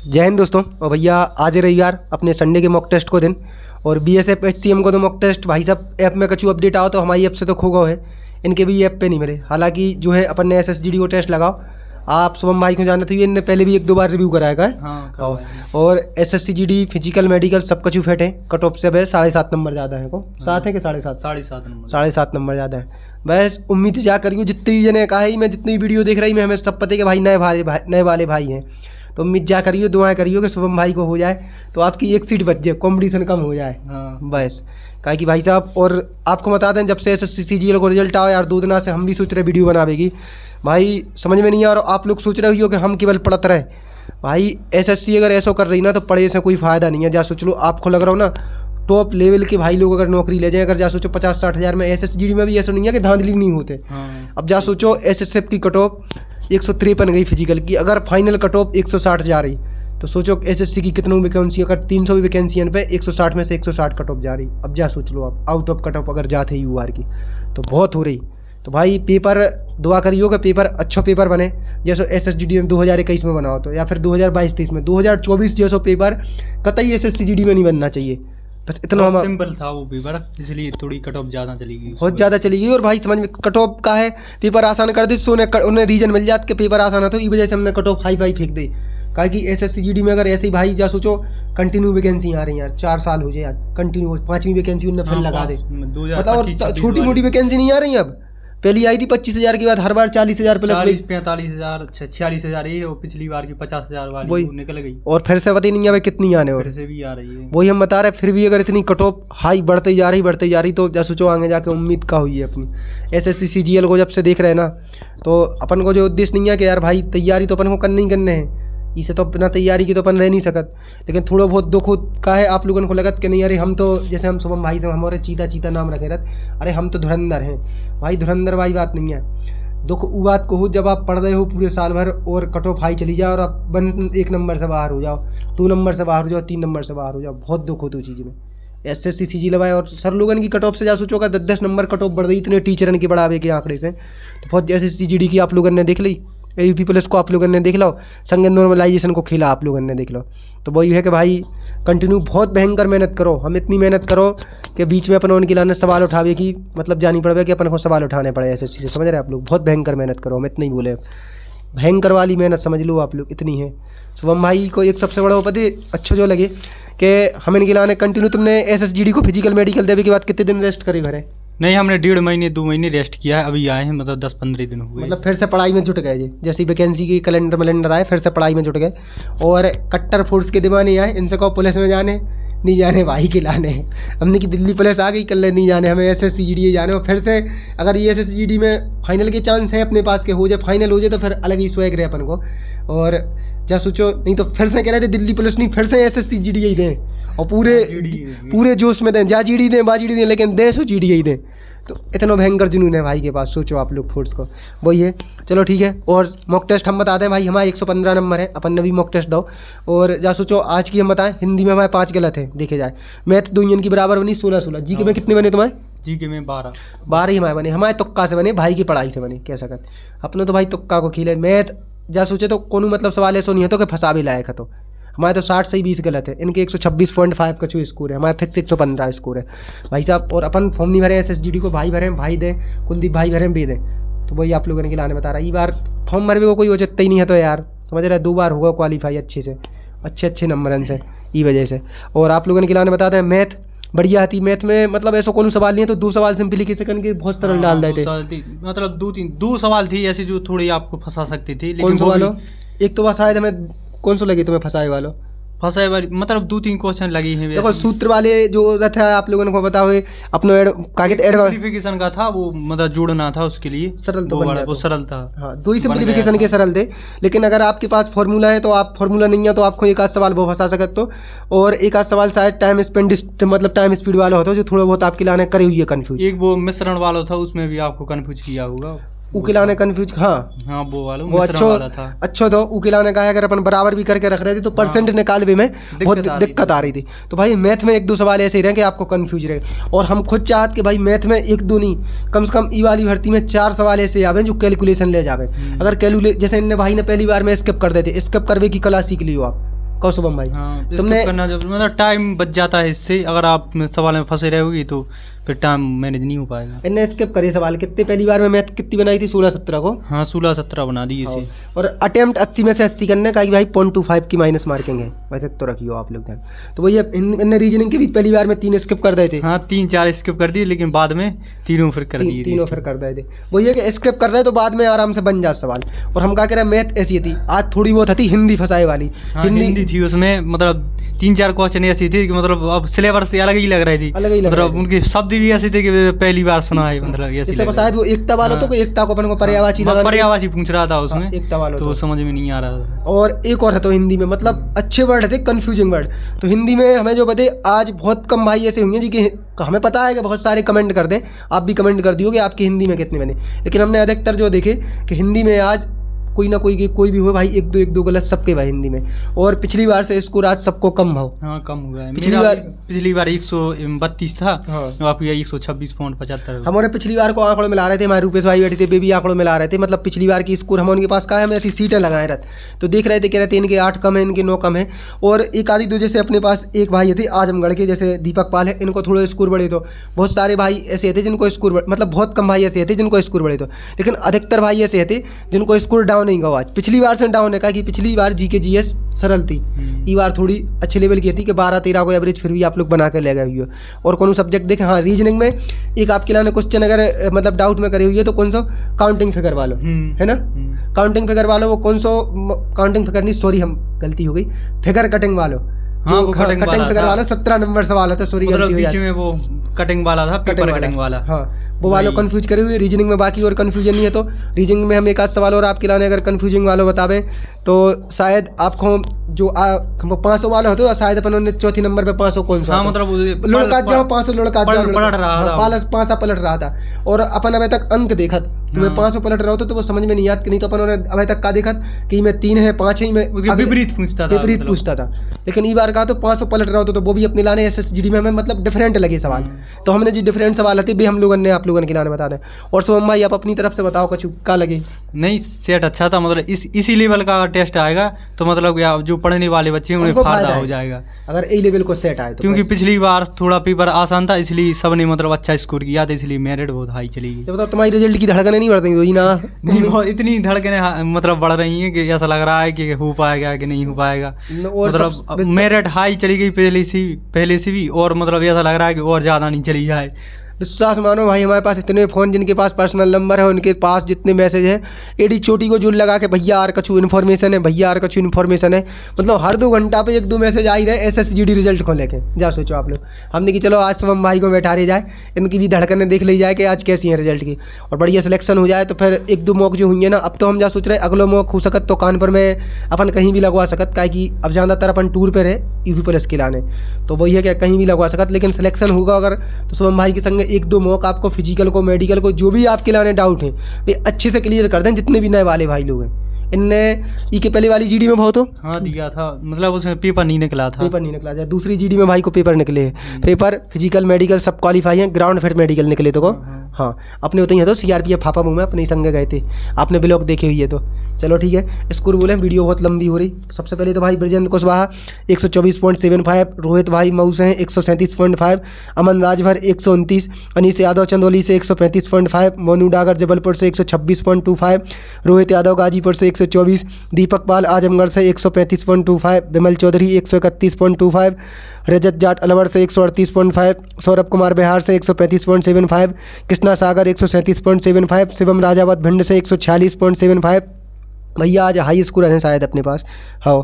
जय हिंद दोस्तों। और भैया आज रविवार अपने संडे के मॉक टेस्ट को दिन और बीएसएफ HCM को तो मॉक टेस्ट भाई साहब ऐप में कछु अपडेट आओ तो हमारी ऐप से तो खो गए है, इनके भी ऐप पे नहीं मिले। हालांकि जो है अपन ने SSGD को टेस्ट लगाओ, आप शुभम भाई को जानते हुए इनने पहले भी 1-2 बार रिव्यू कराया है। हाँ, और SSGD फिजिकल मेडिकल सब कछु फेट है। कट ऑफ से है 7.5 नंबर ज़्यादा है को 7 है कि 7.5 7.5 नंबर ज़्यादा है। बस उम्मीद जा करियो जितनी भी जने कहा है, मैं जितनी वीडियो देख रही मैं हमें सब पता है कि भाई नए वाले भाई हैं, तो उम्मीद जा करियो, दुआएं करियो कि शुभम भाई को हो जाए तो आपकी एक सीट बच जाए, कॉम्पिटिशन कम हो जाए। बस कहा कि भाई साहब, और आपको बता दें जब से SSCGL को रिजल्ट आया यार 2 दिन से हम भी सोच रहे वीडियो बनावेगी, भाई समझ में नहीं आ रहा। आप लोग सोच रहे हो कि हम केवल पढ़ते रहे, भाई SSC अगर ऐसा कर रही ना तो पढ़े से कोई फ़ायदा नहीं है। जा सोच लो, आपको लग रहा हो ना टॉप लेवल के भाई लोग अगर नौकरी ले जाएं, अगर जा सोचो 50-60 हज़ार में, SSGD में भी ऐसा नहीं है कि धांधली नहीं होते। अब जा सोचो SSF की कट ऑफ 153 गई फिजिकल की, अगर फाइनल कट ऑफ 160 जा रही तो सोचो SSC की कितनी वैकेंसी, अगर 300 भी वैकेंसी पे 160 में से 160 कट ऑफ जा रही। अब जा सोच लो आप आउट ऑफ कट ऑफ अगर जाते UR की तो बहुत हो रही। तो भाई पेपर दुआ करियो कि पेपर अच्छा पेपर बने, जैसे SSGD में 2021 में बनाओ तो, या फिर 2022-23 में, 2024 जैसा पेपर कतई SSCGD में नहीं बनना चाहिए। बस इतना हमारा सिंपल था वो पेपर, इसलिए थोड़ी कट ऑफ ज़्यादा चली गई, बहुत ज़्यादा चली गई। और भाई समझ में कट ऑफ का है, पेपर आसान कर दी, उन्हें रीजन मिल जाता कि पेपर आसान है, तो इस वजह से हमने कट ऑफ हाई फेंक दी। कहा कि SSCGD में अगर ऐसे ही भाई जा सोचो कंटिन्यू वैकेंसी आ रही है यार, 4 साल हो जाए यार कंटिन्यू, 5वीं वैकेंसी उन्हें फिर लगा दे, मतलब छोटी मोटी वैकेंसी नहीं आ रही है। अब पहली आई थी 25,000 के बाद हर बार 40,000 प्लस 45,000 46,000 ये, और पिछली बार की 50,000 वाली निकल गई, और फिर से पता ही नहीं है कितनी आने, और फिर से भी आ रही है। वही हम बता रहे। फिर भी अगर इतनी कट ऑफ हाई बढ़ती जा रही तो जा सोचो आगे जाके उम्मीद का हुई है अपनी। SSCGL को जब से देख रहे हैं ना, तो अपन को जो उद्देश्य नहीं है कि यार भाई तैयारी तो अपन को करनी ही करने हैं, इसे तो बिना तैयारी की तो अपन रह नहीं सकत, लेकिन थोड़ा बहुत दुख का है आप लोगों को लगत कि नहीं अरे हम तो, जैसे हम शुभम भाई से हमारे चीता नाम रखे रहते, अरे हम तो धुरंधर हैं। भाई धुरंधर वाली बात नहीं है, दुख वो बात को हो जब आप पढ़ रहे हो पूरे साल भर और कट ऑफ हाई चली जाओ और आप 1 नंबर से बाहर हो जाओ, 2 नंबर से बाहर हो जाओ, 3 नंबर से बाहर हो जाओ, बहुत दुख होती उस चीज़ में। SSCGL लगाए और सर लोगन की कट ऑफ से जा सोचो का 10-10 नंबर कट ऑफ बढ़ गई इतने टीचरन के बढ़ावे के आंकड़े से, तो बहुत SSCGD की आप लोगों ने देख ली, AUP प्लस को आप लोगों ने देख लो, संग नॉर्मलाइजेशन को खेला आप लोगों ने देख लो। तो वही है कि भाई कंटिन्यू बहुत भयंकर मेहनत करो, हम इतनी मेहनत करो कि बीच में अपन उनके लाने सवाल उठावे की मतलब जानी पड़े कि अपन को सवाल उठाने पड़े SSC से, समझ रहे आप लोग। बहुत भयंकर मेहनत करो, हम इतना ही बोले, भयंकर वाली मेहनत समझ लो आप लोग, इतनी है। शुभम भाई को एक सबसे बड़ा पता अच्छा जो लगे कि हम इनके लाने कंटिन्यू, तुमने SSGD को फिजिकल मेडिकल देने के बाद कितने दिन रेस्ट करे घरे? नहीं, हमने 1.5 महीने 2 महीने रेस्ट किया है, अभी आए हैं, मतलब 10-15 दिन हुए, मतलब फिर से पढ़ाई में जुट गए। जैसे वैकेंसी की कैलेंडर आए फिर से पढ़ाई में जुट गए, और कट्टर फोर्स के दीवाने आए, इनसे कहो पुलिस में जाने नहीं जाने भाई के लाने, हमने कि दिल्ली पुलिस आ गई कल नहीं जाने, हमें SSCGD जाने। और फिर से अगर ये SSCGD में फाइनल के चांस है अपने पास के हो जाए, फाइनल हो जाए तो फिर अलग ही स्वैग रहे अपन को। और जा सोचो नहीं तो फिर से कह रहे थे दिल्ली पुलिस नहीं, फिर से SSCGD ही दें और पूरे जोश में दें, जा GD दें बाजीडी दें, लेकिन दें सो GD ही दें। तो इतना भयंकर जुनून है भाई के पास, सोचो आप लोग फोर्स को। वही है, चलो ठीक है। और मॉक टेस्ट हम बताते हैं भाई, हमारे 115 नंबर है, अपन ने भी मॉक टेस्ट दो। और जा सोचो आज की हम बताएं, हिंदी में हमारे 5 गलत है देखे जाए, मैथ 2 इंजन की बराबर बनी 16-16, GK में कितने बने तुम्हारे? GK में 12 ही हमारे बने, हमारे तुक्का से बने, भाई की पढ़ाई से बने, कह सकते अपने तो भाई तुक्का को खिले। मैथ जा सोचे तो कोनो मतलब सवाल ऐसा नहीं है तो कि फंसा भी लायक है, तो हमारे तो 60 से 20 गलत है, इनके 126.5 का जो स्कोर है, हमारे फिक्स 115 स्कोर है भाई साहब। और अपन फॉर्म नहीं भरे SSGD को, भाई भरे भाई दें, कुलदीप भाई भरे बे दें, तो वही आप लोगों ने लाने बता रहा है। ये बार फॉर्म भरवे को कोई औचित्य ही नहीं है, तो यार समझ रहे 2 बार होगा क्वालिफाई अच्छे से, अच्छे नंबरन से, ई वजह से। और आप लोगों ने लाने बताते हैं मैथ बढ़िया आती, मैथ में मतलब ऐसा कोनो सवाल नहीं है, तो 2 सवाल सिंप्लीफिकेशन के बहुत सरल डाल देते, मतलब 2 सवाल थी ऐसी जो थोड़ी आपको फंसा सकती थी। कौन सवाल हो? एक तो बात शायद हमें कौन सा लगी तुम्हें फंसाए वालों, मतलब 2-3 क्वेश्चन लगी हैं। देखो सूत्र वाले जो रहता है आप लोगों को पता हुए अपना सिंप्लीफिकेशन का था वो, मतलब जोड़ना था, उसके लिए सरल तो वो सरल था। हाँ, 2 ही सिंप्लीफिकेशन के सरल थे, लेकिन अगर आपके पास फॉर्मूला है तो आप फॉर्मूला नहीं है तो आपको एक आध सवाल वो फंसा सकते हो। और एक आध सवाल शायद टाइम स्पीड वाला होता है जो थोड़ा बहुत आपके लाने करे हुई है कन्फ्यूज। एक वो मिश्रण वाला था, उसमें भी आपको कन्फ्यूज किया होगा। उकिला ने कन्फ्यूज, हाँ वो अच्छा तो उकिला ने कहा अगर अपन बराबर भी करके रख रहे थे तो परसेंट निकालने में बहुत दिक्कत आ रही थी। तो भाई मैथ में 1-2 सवाल ऐसे ही रहे कि आपको कंफ्यूज रहे, और हम खुद चाहते कि भाई मैथ में 1-2 नहीं कम से कम ई वाली भर्ती में 4 सवाल ऐसे आवे जो कैलकुलेशन ले जावे। अगर जैसे इनने भाई ने पहली बार में स्किप कर देते, स्किप करवे की कला सीख लियो आप, कहो शुभम भाई। हाँ, तुमने स्किप करना जब मतलब टाइम बच जाता है इससे, अगर आप सवाल में फंसे रहोगी तो फिर टाइम मैनेज नहीं हो पाएगा। इनने स्किप करे सवाल। कितने पहली बार में मैथ कितनी बनाई थी? 16-17 को। हाँ 16-17 बना दी इसे। और अटेम्प्ट 80 में से 80 करने का कि भाई 0.25 की माइनस मार्किंग है, वैसे तो रखियो आप लोग ध्यान। तो वही इनने रीजनिंग के भी पहली बार में 3 स्किप कर दिए थे। हाँ 3-4 स्किप कर दिए, लेकिन बाद में तीनों फिर कर दिए। तीनों फिर कर दिए थे। वही है कि स्किप कर रहे हैं तो बाद में आराम से बन जाए सवाल। और हम क्या कह रहे हैं, मैथ ऐसी थी आज थोड़ी बहुत थी हिंदी फंसाए वाली। हाँ, हिंदी थी उसमें, मतलब 3-4 क्वेश्चन ऐसी थी कि मतलब अब सिलेबस से अलग ही लग रही थी, अलग ही लग रही मतलब उनके शब्द भी ऐसे थे कि पहली बार सुना है, मतलब जैसे शायद वो एकता वालों तो एकता को अपन को पर्यायवाची लगा, पर्यायवाची पूछ रहा था उसमें, एकता वालों तो समझ में नहीं आ रहा था। और एक और है तो हिंदी में मतलब अच्छे वर्ड थे, कंफ्यूजिंग वर्ड। तो हिंदी में हमें जो बते आज बहुत कम भाई ऐसे होंगे जी कि हमें पता है कि बहुत सारे कमेंट कर दें, आप भी कमेंट कर दियोगे आपकी हिंदी में कितने बने, लेकिन हमने अधिकतर जो देखे कि हिंदी में आज कोई ना कोई भी हो भाई, एक दो गलत सबके भाई हिंदी में। और पिछली बार से स्कोर आज सबको कम हो। हाँ कम हुआ है। पिछली बार 132 था। हाँ। आपका 126.75। हमारे पिछली बार को आंकड़ों में ला रहे थे, हमारे रूपेश भाई बैठे थे, वे भी आंकड़ों में ला रहे थे, मतलब पिछली बार की स्कोर हम उनके पास कहा है, हमें ऐसी सीटें लगाए रहते तो देख रहे थे, कह रहे थे इनके 8 कम है, इनके 9 कम है। और एक आधी दो जैसे अपने पास एक भाई थे आजमगढ़ के, जैसे दीपक पाल है, इनको थोड़े स्कोर बड़े तो बहुत सारे भाई ऐसे थे जिनको स्कोर मतलब बहुत कम भाई ऐसे थे जिनको स्कोर बड़े तो, लेकिन अधिकतर भाई ऐसे थे जिनको स्कोर डाउन नहीं हुआ। आज पिछली बार से डाउन है का कि पिछली बार जीके जीएस सरल थी, ये बार थोड़ी अच्छे लेवल की थी कि 12-13 को एवरेज फिर भी आप लोग बना कर ले गए हुई हो। और कौन सब्जेक्ट देखें, हाँ रीजनिंग में एक आपके लाने क्वेश्चन अगर मतलब डाउट में करे हुई है तो कौन सा काउंटिंग फिगर वालों है ना, काउंटिंग फिगर वालों वो कौन सा काउंटिंग फिगर नहीं, सॉरी हम गलती हो गई, फिगर कटिंग वालों। हाँ, वो कटिंग फिगर वाला 17 नंबर सवाल है तो सॉरी गलती हो बीच में वो कटिंग वाला था, पेपर कटिंग वाला। हाँ वो वालों कंफ्यूज करे हुए रीजनिंग में, बाकी और कंफ्यूजन नहीं है। तो रीजनिंग में हम एक आध सवाल और आपके लाने अगर कंफ्यूजिंग वालों बतावे तो शायद आपको जो हमको 500 वाले होते हो शायद अपन चौथी नंबर पे 500 कौन सा, हाँ मतलब लुढ़का जाओ 500 लुढ़का जाओ पलट रहा था, 500 पलट रहा था। और अपन अभी तक अंक देखा, तुम्हें 500 पलट रहा होता तो वो समझ में नहीं याद, नहीं तो अपन अभी तक का देखा कि मैं 3 है 5 है, मैं विपरीत पूछता था। लेकिन इस बार कहा तो 500 पलट रहा होता तो वो भी अपने लाने SSGD में हमें मतलब डिफरेंट लगे सवाल। तो हमने जो डिफरेंट सवाल आते भी हम लोगों ने आप लोगों के लाने बता दें। और शुभम भाई आप अपनी तरफ से बताओ कुछ क्या लगे? नहीं सेट अच्छा था, मतलब इसी लेवल का टेस्ट आएगा तो मतलब जो पढ़ने वाले बच्चे हैं उन्हें फायदा हो जाएगा अगर ए लेवल को सेट आए तो। क्योंकि पिछली बार थोड़ा पेपर आसान था इसलिए सबने मतलब अच्छा स्कोर किया था, इसलिए मेरिट बहुत हाई चली गई। तो तुम्हारी रिजल्ट की धड़कनें नहीं बढ़ रही ना? नहीं इतनी धड़कनें मतलब बढ़ रही हैं कि ऐसा लग रहा है कि हो पाएगा कि नहीं हो पाएगा, मतलब मेरिट हाई चली गई पहले से भी, और मतलब ऐसा लग रहा है कि और ज़्यादा नहीं चली जाए। विश्वास मानो भाई, हमारे पास इतने फ़ोन जिनके पास पर्सनल नंबर है उनके पास जितने मैसेज हैं एडी चोटी को जुड़ लगा के भैया आर कछु इन्फॉर्मेशन है, भैया आर कछु इन्फॉर्मेशन है, मतलब हर 2 घंटा पे 1-2 मैसेज आ ही रहे SSGD रिजल्ट को लेके। जा सोचो आप लोग, हमने कि चलो आज शुभम भाई को बैठा रही जाए, इनकी भी धड़कनें देख ली जाए कि आज कैसी हैं रिजल्ट की, और बढ़िया सिलेक्शन हो जाए तो फिर 1-2 मॉक जो हुई है ना, अब तो हम जा सोच रहे अगलो मॉक हो सकत तो कानपुर में अपन कहीं भी लगवा सकत, क्या कि अब ज़्यादातर अपन टूर पर है UP पुलिस के लाने, तो वही है कि कहीं भी लगवा सकत, लेकिन सिलेक्शन होगा अगर तो शुभम भाई के संग 1-2 मॉक आपको फिजिकल को मेडिकल को जो भी आपके लाने डाउट हैं वे अच्छे से क्लियर कर दें, जितने भी नए वाले भाई लोग हैं। इनने ई के पहले वाली GD में बहुत हो हाँ दिया था, मतलब उसमें पेपर नहीं निकला था, पेपर नहीं निकला जाए, दूसरी GD में भाई को पेपर निकले हैं, पेपर फिजिकल मेडिकल सब क्वालिफाई हैं, ग्राउंड फिर मेडिकल निकले तो को हाँ अपने होते ही है तो CRPF फापा मुँह में अपने संग गए थे, आपने ब्लॉग देखे हुई है तो चलो ठीक है। स्कोर बोले वीडियो बहुत लंबी हो रही। सबसे पहले तो भाई ब्रजेंद्र कुशवाहा 124.75, रोहित भाई मऊ से हैं 137.5, अमन राजभर 129, अनीस यादव चंदौली से 135.5, मोनू डागर जबलपुर से 126.25, रोहित यादव गाजीपुर से 124, दीपक पाल आजमगढ़ से 135.25, विमल चौधरी 131.25, रजत जाट अलवर से 138.5, सौरभ कुमार बिहार से 135.75, कृष्णा सागर 137.75, शिवम राजावत भिंड से 146.75, भैया आज हाई स्कोर है शायद अपने पास हाँ।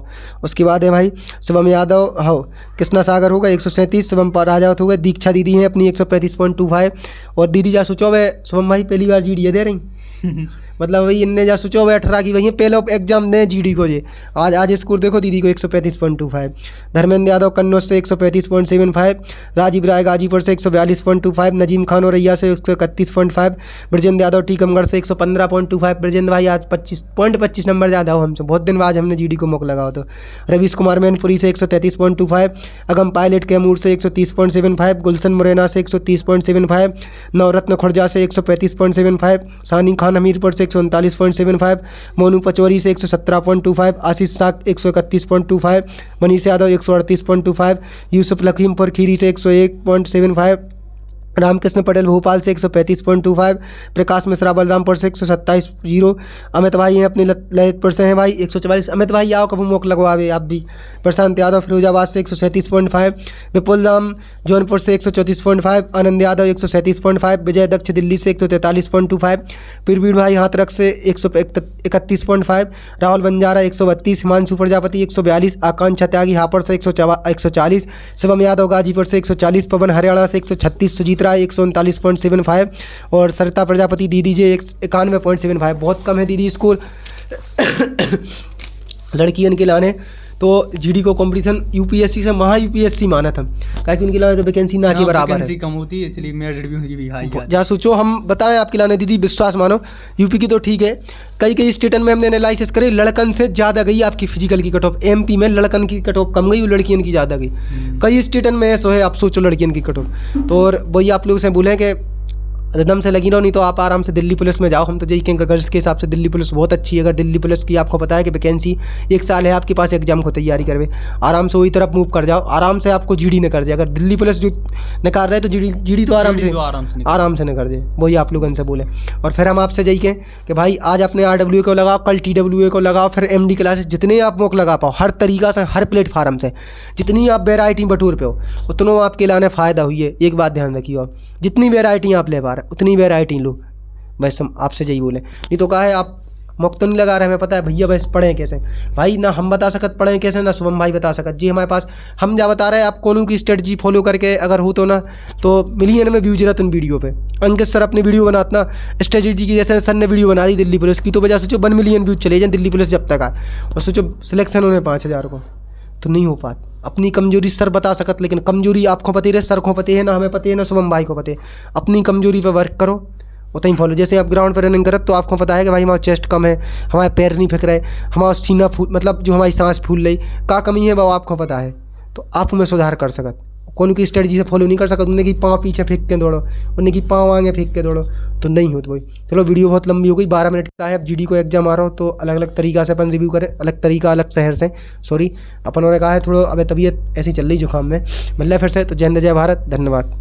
उसके बाद है भाई शिवम यादव हाँ, कृष्णा सागर होगा 137, शिवम राजावत होगा, दीक्षा दीदी हैं अपनी 135.25, और दीदी जा सोचो वे शुभम भाई पहली बार GD दे रही मतलब वही इनने जा सोचो वे 18 की भैया पहले एग्जाम दें GD को जे आज स्कोर देखो दीदी को 135.25, धर्मेंद्र यादव कन्नौज से 135.75, राजीव राय गाजीपुर से 142.25, नजीम खान औरैया से 131.5, ब्रजेंद्र यादव टीकमगढ़ से 115.25, ब्रजेंद्र भाई आज 25 नंबर ज़्यादा हो हमसे, बहुत दिन बाद हमने GD को मौका लगा हो। तो रवीश कुमार मैनपुरी से 133.25, अगम पायलट कैमूर से 130.75, गुलशन मुरैना से 130.75, नवरत्न खुर्जा से 135.75, सानी खान हमीरपुर से 139.75, मोनू पचौरी से 117.25, आशीष साक 131.25, मनीष यादव 138.25, यूसुफ लखीमपुर खीरी से 101.75, रामकृष्ण पटेल भोपाल से 135.25, प्रकाश मिश्रा बलरामपुर से 127.0, अमित भाई हैं अपने ललितपुर से हैं भाई 144। अमित भाई आओ कभी मौक लगवावे आप भी। प्रशांत यादव फिरोजाबाद से 137.5, विपुल राम जौनपुर से 134.5, आनंद यादव 137.5, विजय दक्ष दिल्ली से 143.25, पीरवीर भाई हाथरख से 131.5, राहुल बंजारा 132, हिमांशु प्रजापति 142, आकांक्षा त्यागी हापुड़ से 140, शिवम यादव गाजीपुर से 140, पवन हरियाणा से 136, सुजीत राय 139.75 और सरिता प्रजापति दीदी जे 91.75। बहुत कम है दीदी स्कोर लड़कियन के लाने। तो जीडी को कंपटीशन यूपीएससी से महा यूपीएससी माना था, क्योंकि उनके लाने तो वैकेंसी ना के बराबर है, वैकेंसी कम होती है इसलिए मेरिट भी उनकी भी हाई है। जा सोचो हम बताएं आपके लाने दीदी, विश्वास मानो यूपी की तो ठीक है, कई स्टेटन में हमने एनालिसिस करे लड़कन से ज़्यादा गई आपकी फिजिकल की कट ऑफ। एमपी में लड़कन की कट ऑफ कम गई और लड़कियन की ज़्यादा गई। कई स्टेटन में ऐसा है, आप सोचो लड़कियन की कट ऑफ। तो और वही आप लोग से बोलें कि एकदम से लगी रहो, नहीं तो आप आराम से दिल्ली पुलिस में जाओ। हम तो यही कहेंगे गर्ल्स के हिसाब से दिल्ली पुलिस बहुत अच्छी है। अगर दिल्ली पुलिस की आपको पता है कि वैकेंसी 1 साल है आपके पास एग्जाम को तैयारी करवे, आराम से वही तरफ मूव कर जाओ, आराम से आपको जीडी न कर जाए। अगर दिल्ली पुलिस जो नकार रहे तो जीडी तो आराम से न कर जाए, वही आप लोग उनसे बोले। और फिर हम आपसे यही कहें कि भाई आज अपने RW को लगाओ, कल TWA को लगाओ, फिर MD क्लासेस जितने आप मौके लगा पाओ, हर तरीका से हर प्लेटफार्म से जितनी आप वेराइटी बटूर पे हो उतनों आपके लाने फ़ायदा हुई है। एक बात ध्यान रखिए, जितनी वेराइटी आप ले पा रहे उतनी वेराइटी लो, बस हम आपसे यही बोले। नहीं तो कहा है आप मौका तो नहीं लगा रहे, हमें पता है भैया बस पढ़ें कैसे भाई, ना हम बता सकत पढ़ें कैसे, ना शुभम भाई बता सकत जी हमारे पास। हम जा बता रहे हैं आप कौन की स्ट्रेटजी फॉलो करके अगर हो तो ना तो मिलियन में व्यूज रहते उन वीडियो पे। अंकित सर अपनी वीडियो बनातना स्ट्रेटजी की, जैसे सर ने वीडियो बना दी दिल्ली पुलिस की, तो वजह सोचो 1 मिलियन व्यूज चले जाए दिल्ली पुलिस जब तक आए, और सोचो सिलेक्शन होने 5000 को, तो नहीं हो पाता। अपनी कमजोरी सर बता सकत, लेकिन कमजोरी आपको पता है, सर को पता है, ना हमें पता है, ना शुभम भाई को पता है। अपनी कमजोरी पे वर्क करो, उतना ही फॉलो। जैसे आप ग्राउंड पर रनिंग करत तो आपको पता है कि भाई हमारा चेस्ट कम है, हमारे पैर नहीं फेंक रहे, हमारा सीना फूल मतलब जो हमारी सांस फूल रही, का कमी है वो आपको पता है, तो आप उनमें सुधार कर सकत। कौन की स्ट्रेटजी से फॉलो नहीं कर सकत, उन्हें की पाँव पीछे फेंक के दौड़ो, उन्हें की पाँव आगे फेंक के दौड़ो, तो नहीं हो। तो भाई चलो वीडियो बहुत लंबी हो गई, 12 मिनट का है। अब जीडी को एग्जाम आ रहा हो तो अलग अलग तरीका से अपन रिव्यू करें, अलग तरीका अलग शहर से, सॉरी अपन ने कहा है थोड़ा अब तबीयत ऐसी चल रही जुकाम में। मिल रहा है फिर से, तो जय हिंद जय भारत, धन्यवाद।